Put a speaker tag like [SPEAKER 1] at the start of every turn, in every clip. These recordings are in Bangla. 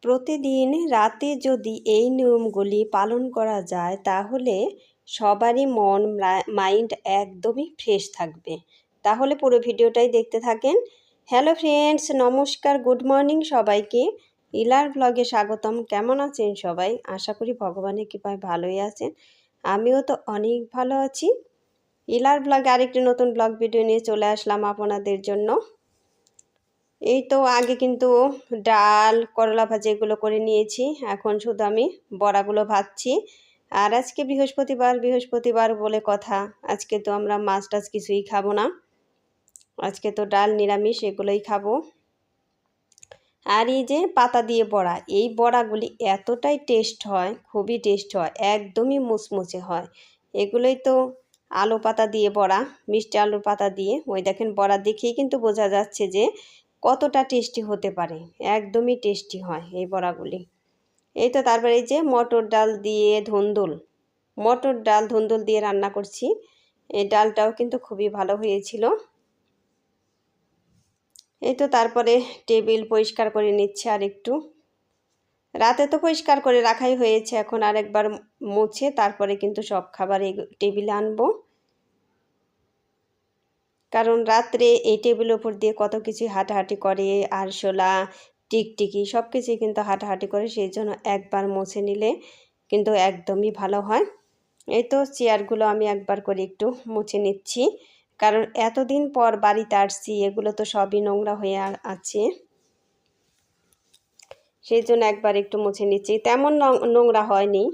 [SPEAKER 1] প্রতিদিন রাতে যদি এই নিয়মগুলি পালন করা যায় তাহলে সবারই মন মাইন্ড একদমই ফ্রেশ থাকবে। তাহলে পুরো ভিডিওটাই দেখতে থাকেন। হ্যালো ফ্রেন্ডস, নমস্কার, গুড মর্নিং সবাইকে। ইলার ব্লগে স্বাগতম। কেমন আছেন সবাই? আশা করি ভগবানের কৃপায় ভালোই আছেন। আমিও তো অনেক ভালো আছি। ইলার ব্লগে আরেকটি নতুন ব্লগ ভিডিও নিয়ে চলে আসলাম আপনাদের জন্য। এই তো আগে কিন্তু ডাল, করলা ভাজি এগুলো করে নিয়েছি। এখন শুধু আমি বড়াগুলো ভাজছি। আর আজকে বৃহস্পতিবার বলে কথা, আজকে তো আমরা মাছ টাছ কিছুই খাবো না। আজকে তো ডাল নিরামিষ এগুলোই খাবো। আর এই যে পাতা দিয়ে বড়া, এই বড়াগুলি এতটাই টেস্ট হয়, খুবই টেস্ট হয়, একদমই মুচমুচে হয়। এগুলোই তো আলু পাতা দিয়ে বড়া, মিষ্টি আলুর পাতা দিয়ে। ওই দেখেন বড়া দেখেই কিন্তু বোঝা যাচ্ছে যে কতটা টেস্টি হতে পারে। একদমই টেস্টি হয় এই বড়াগুলি। এই তো তারপরে এই যে মটর ডাল দিয়ে রান্না করছি। এই ডালটাও কিন্তু খুবই ভালো হয়েছিল। এই তো তারপরে টেবিল পরিষ্কার করে নিচ্ছে আর একটু। রাতে তো পরিষ্কার করে রাখাই হয়েছে, এখন আরেকবার মুছে তারপরে কিন্তু সব খাবার এই টেবিলে আনবো। কারণ রাত্রে এই টেবিলের উপর দিয়ে কত কিছু হাঁটাহাঁটি করে, আরশোলা, টিকটিকি সব কিছুই কিন্তু হাঁটাহাঁটি করে, সেই জন্য একবার মুছে নিলে কিন্তু একদমই ভালো হয়। এই তো চেয়ারগুলো আমি একবার করে একটু মুছে নিচ্ছি, কারণ এতদিন পর বাড়িতে আসছি, এগুলো তো সবই নোংরা হয়ে আছে, সেই জন্য একবার একটু মুছে নিচ্ছি। তেমন নোংরা হয়নি,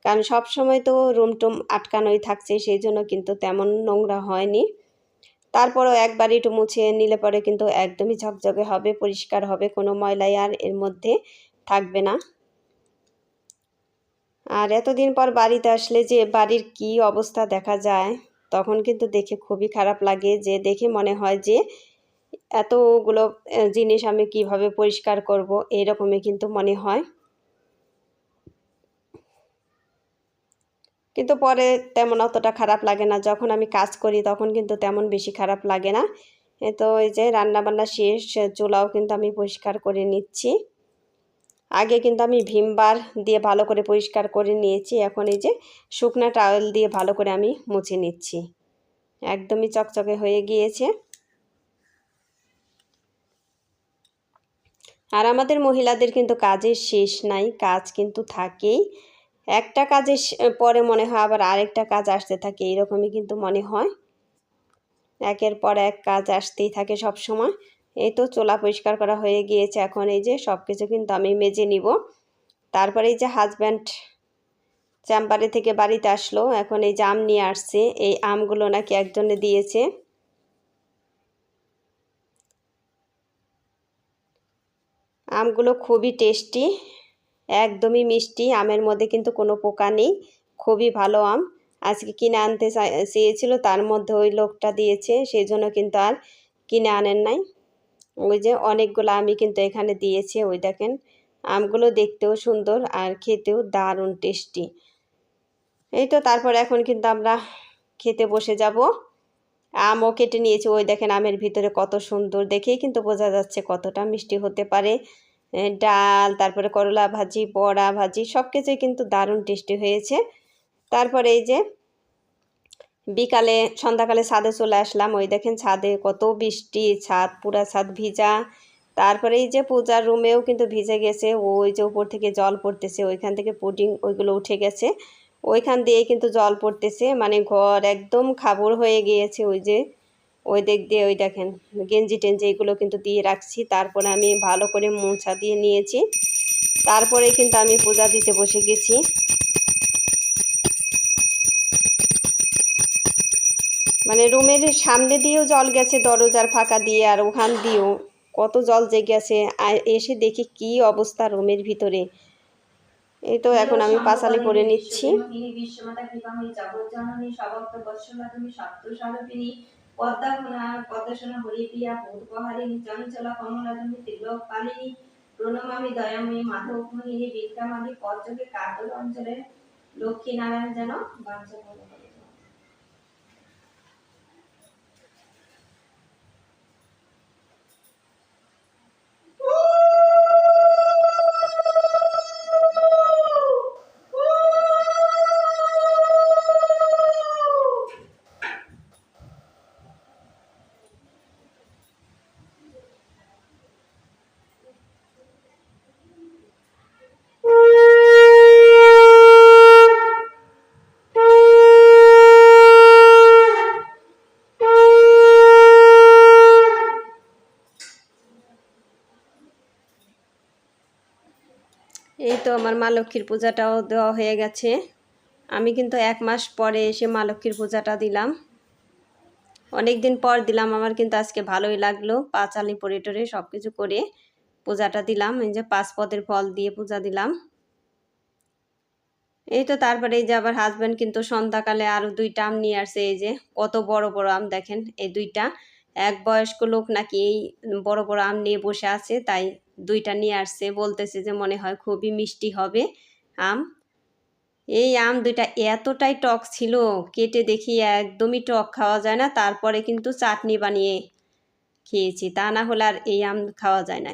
[SPEAKER 1] কারণ সব সময় তো রুম টুম আটকানোই থাকছে, সেই জন্য কিন্তু তেমন নোংরা হয়নি। তারপরও একবার একটু মুছে নিলে পরে কিন্তু একদমই ঝকঝকে হবে, পরিষ্কার হবে, কোনো ময়লাই আর এর মধ্যে থাকবে না। আর এতদিন পর বাড়িতে আসলে যে বাড়ির কি অবস্থা দেখা যায়, তখন কিন্তু দেখে খুবই খারাপ লাগে, যে দেখে মনে হয় যে এতগুলো জিনিস আমি কিভাবে পরিষ্কার করব, এইরকমই কিন্তু মনে হয়। কিন্তু পরে তেমন অতটা খারাপ লাগে না, যখন আমি কাজ করি তখন কিন্তু তেমন বেশি খারাপ লাগে না। তো এই যে রান্নাবান্না শেষ, চুলাও কিন্তু আমি পরিষ্কার করে নিচ্ছি। আগে কিন্তু আমি ভিম বার দিয়ে ভালো করে পরিষ্কার করে নিয়েছি, এখন এই যে শুকনা টাওয়েল দিয়ে ভালো করে আমি মুছে নিচ্ছি। একদমই চকচকে হয়ে গিয়েছে। আর আমাদের মহিলাদের কিন্তু কাজের শেষ নাই, কাজ কিন্তু থাকেই। একটা কাজের পরে মনে হয় আবার আরেকটা কাজ আসতে থাকে, এইরকমই কিন্তু মনে হয়। একের পর এক কাজ আসতেই থাকে সব সময়। এই তো চুলা পরিষ্কার করা হয়ে গিয়েছে, এখন এই যে সব কিছু কিন্তু আমি মেজে নিব। তারপরে এই যে হাজব্যান্ড চেম্বারে থেকে বাড়িতে আসলো, এখন এই যে আম নিয়ে আসছে, এই আমগুলো নাকি একজনে দিয়েছে। আমগুলো খুবই টেস্টি, একদমই মিষ্টি, আমের মধ্যে কিন্তু কোনো পোকা নেই, খুবই ভালো আম। আজকে কিনে আনতে চেয়েছিল, তার মধ্যে ওই লোকটা দিয়েছে, সেই জন্য কিন্তু আর কিনে আনেন নাই। ওই যে অনেকগুলো আমি কিন্তু এখানে দিয়েছে। ওই দেখেন আমগুলো দেখতেও সুন্দর আর খেতেও দারুণ টেস্টি। এই তো তারপর এখন কিন্তু আমরা খেতে বসে যাব। আমও কেটে নিয়েছি, ওই দেখেন আমের ভিতরে কত সুন্দর, দেখেই কিন্তু বোঝা যাচ্ছে কতটা মিষ্টি হতে পারে। ডাল, তারপরে করলা ভাজি, বড়া ভাজি সব কিছুই কিন্তু দারুণ টেস্টি হয়েছে। তারপরে এই যে সন্ধ্যাকালে ছাদে চলে আসলাম, ওই দেখেন ছাদে কত বৃষ্টি, পুরা ছাদ ভিজা। তারপরে এই যে পূজার রুমেও কিন্তু ভিজে গেছে, ওই যে উপর থেকে জল পড়তেছে, ওইখান থেকে পুডিং ওইগুলো উঠে গেছে, ওইখান দিয়ে কিন্তু জল পড়তেছে, মানে ঘর একদম খাবর হয়ে গিয়েছে। ওই যে ওই দিক দিয়ে ওই দেখেন গেঞ্জি টেঞ্জি এগুলো কিন্তু দিয়ে রাখছি, তারপরে আমি ভালো করে মোছা দিয়ে নিয়েছি, তারপরে কিন্তু আমি পূজা দিতে বসে গেছি। মানে রুমের সামনে দিয়েও জল গেছে, দরজার ফাঁকা দিয়ে, আর ওখান দিয়েও কত জল যে গেছে। আর এসে দেখি কি অবস্থা রুমের ভিতরে। এই তো এখন আমি পাঁচালি করে নিচ্ছি। প্রণমামি দয়াময়ী মাধব মোহিনী বিক্রমাদি পদ্মকে কাতর অঞ্চলের লক্ষ্মী নারায়ণ যেন বাঞ্ছা পূর্ণ করে। এই তো আমার মা লক্ষ্মীর পূজাটাও দেওয়া হয়ে গেছে। আমি কিন্তু 1 মাস পরে এসে মা লক্ষ্মীর পূজাটা দিলাম। অনেক দিন পর দিলাম, আমার কিন্তু আজকে ভালোই লাগলো। পাঁচালি পরে টরে সব কিছু করে পূজাটা দিলাম। এই যে 5 পদের ফল দিয়ে পূজা দিলাম। এই তো তারপরে এই যে আবার হাজব্যান্ড কিন্তু সন্ধ্যাকালে আরও 2টা আম নিয়ে আসছে। এই যে কত বড় বড় আম দেখেন, এই 2টা। এক বয়স্ক লোক নাকি এই বড় বড় আম নিয়ে বসে আছে, তাই 2টা নিয়ে আসছে। বলতেছে যে মনে হয় খুবই মিষ্টি হবে আম। এই আম 2টা এতটাই টক ছিল, কেটে দেখি একদমই টক, খাওয়া যায় না। তারপরে কিন্তু চাটনি বানিয়ে খেয়েছি, তা না হলে আর এই আম খাওয়া যায় না।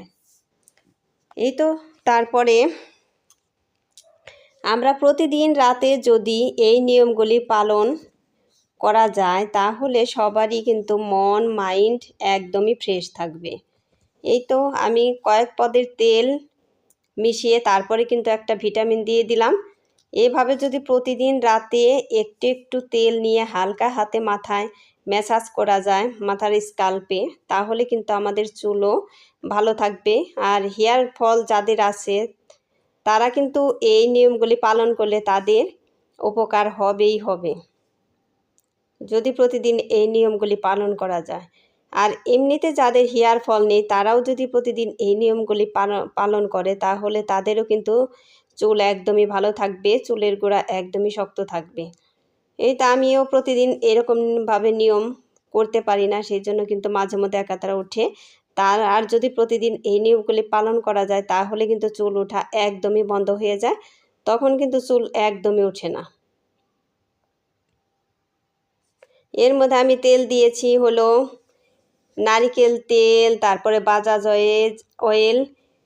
[SPEAKER 1] এই তো তারপরে আমরা প্রতিদিন রাতে যদি এই নিয়মগুলি পালন করা যায় তাহলে সবারই কিন্তু মন মাইন্ড একদমই ফ্রেশ থাকবে। এই তো আমি কয়েক পদের তেল মিশিয়ে তারপরে কিন্তু একটা ভিটামিন দিয়ে দিলাম। এভাবে যদি প্রতিদিন রাতে একটু একটু তেল নিয়ে হালকা হাতে মাথায় ম্যাসাজ করা যায় মাথার স্কাল্পে, তাহলে কিন্তু আমাদের চুলও ভালো থাকবে। আর হেয়ার ফল যাদের আছে তারা কিন্তু এই নিয়মগুলি পালন করলে তাদের উপকার হবেই হবে, যদি প্রতিদিন এই নিয়মগুলি পালন করা যায়। আর এমনিতে যাদের হেয়ার ফল নেই তারাও যদি প্রতিদিন এই নিয়মগুলি পালন করে তাহলে তাদেরও কিন্তু চুল একদমই ভালো থাকবে, চুলের গোড়া একদমই শক্ত থাকবে। এই তো আমিও প্রতিদিন এরকমভাবে নিয়ম করতে পারি না, সেই জন্য কিন্তু মাঝে মধ্যে একাতারা উঠে। আর যদি প্রতিদিন এই নিয়মগুলি পালন করা যায় তাহলে কিন্তু চুল ওঠা একদমই বন্ধ হয়ে যায়, তখন কিন্তু চুল একদমই ওঠে না। এর মধ্যে আমি তেল দিয়েছি হলো নারিকেল তেল, তারপরে বাজাজ অয়েল,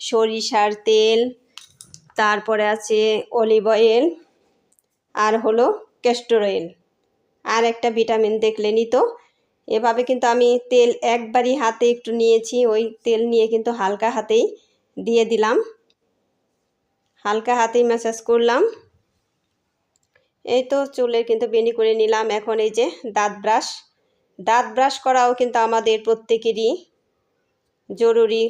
[SPEAKER 1] সরিষার তেল, তারপরে আছে অলিভ অয়েল, আর হলো ক্যাস্টর অয়েল, আর একটা ভিটামিন দেখলেনই তো। এভাবে কিন্তু আমি তেল একবারই হাতে একটু নিয়েছি, ওই তেল নিয়ে কিন্তু হালকা হাতেই দিয়ে দিলাম, হালকা হাতেই ম্যাসাজ করলাম। এই তো চুলের কিন্তু বেনি করে নিলাম। এখন এই যে দাঁত ব্রাশ করাও কিন্তু আমাদের প্রত্যেকেরই জরুরি,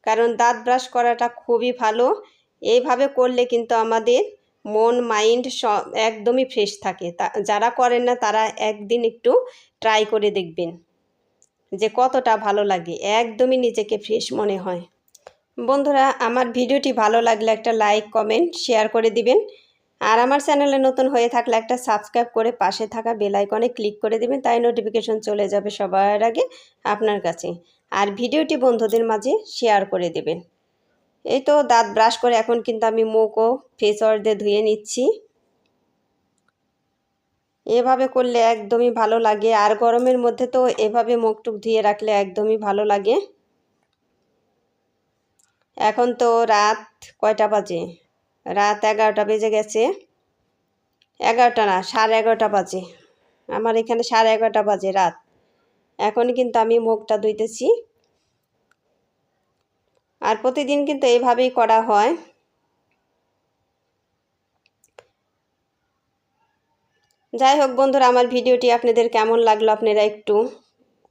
[SPEAKER 1] কারণ দাঁত ব্রাশ করাটা খুবই ভালো। এইভাবে করলে কিন্তু আমাদের মন মাইন্ড একদমই ফ্রেশ থাকে। যারা করেন না তারা একদিন একটু ট্রাই করে দেখবেন যে কতটা ভালো লাগে, একদমই নিজেকে ফ্রেশ মনে হয়। বন্ধুরা, আমার ভিডিওটি ভালো লাগলে একটা লাইক কমেন্ট শেয়ার করে দিবেন। আর আমার চ্যানেলে নতুন হয়ে থাকলে একটা সাবস্ক্রাইব করে পাশে থাকা বেল আইকনে ক্লিক করে দিবেন, তাই নোটিফিকেশন চলে যাবে সবার আগে আপনার কাছে। আর ভিডিওটি বন্ধুদের মাঝে শেয়ার করে দেবেন। এই তো দাঁত ব্রাশ করে এখন কিন্তু আমি মুখ ও ফেস ওয়াশ দিয়ে ধুয়ে নিচ্ছি। এভাবে করলে একদমই ভালো লাগে, আর গরমের মধ্যে তো এভাবে মুখ টুক ধুয়ে রাখলে একদমই ভালো লাগে। এখন তো রাত কয়টা বাজে? রাত 11টা বেজে গেছে। 11টা না, 11:30 বাজে। আমার এখানে 11:30 বাজে রাত। এখনই কিন্তু আমি মুখটা ধুইতেছি। আর প্রতিদিন কিন্তু এইভাবেই করা হয়। যাই হোক বন্ধুরা, আমার ভিডিওটি আপনাদের কেমন লাগলো আপনারা একটু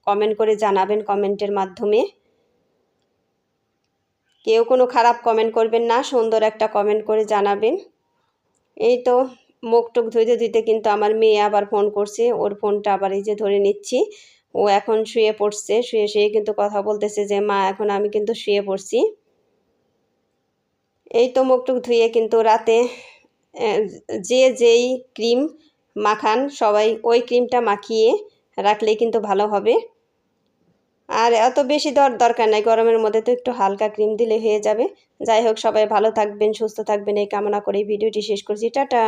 [SPEAKER 1] কমেন্ট করে জানাবেন কমেন্টের মাধ্যমে। কেউ কোনো খারাপ কমেন্ট করবেন না, সুন্দর একটা কমেন্ট করে জানাবেন। এই তো মুখ টুক ধুইতে ধুইতে কিন্তু আমার মেয়ে আবার ফোন করছে, ওর ফোনটা আবার এই যে ধরে নিচ্ছি। ও এখন শুয়ে পড়ছে, শুয়ে কিন্তু কথা বলতেছে যে মা এখন আমি কিন্তু শুয়ে পড়ছি। এই তো মুখ টুক ধুয়ে কিন্তু রাতে যেই ক্রিম মাখান সবাই ওই ক্রিমটা মাখিয়ে রাখলেই কিন্তু ভালো হবে। আর এত বেশি দরকার নাই, গরমের মধ্যে তো একটু হালকা ক্রিম দিলে হয়ে যাবে। যাই হোক, সবাই ভালো থাকবেন, সুস্থ থাকবেন এই কামনা করে ভিডিওটি শেষ করছি। টাটা।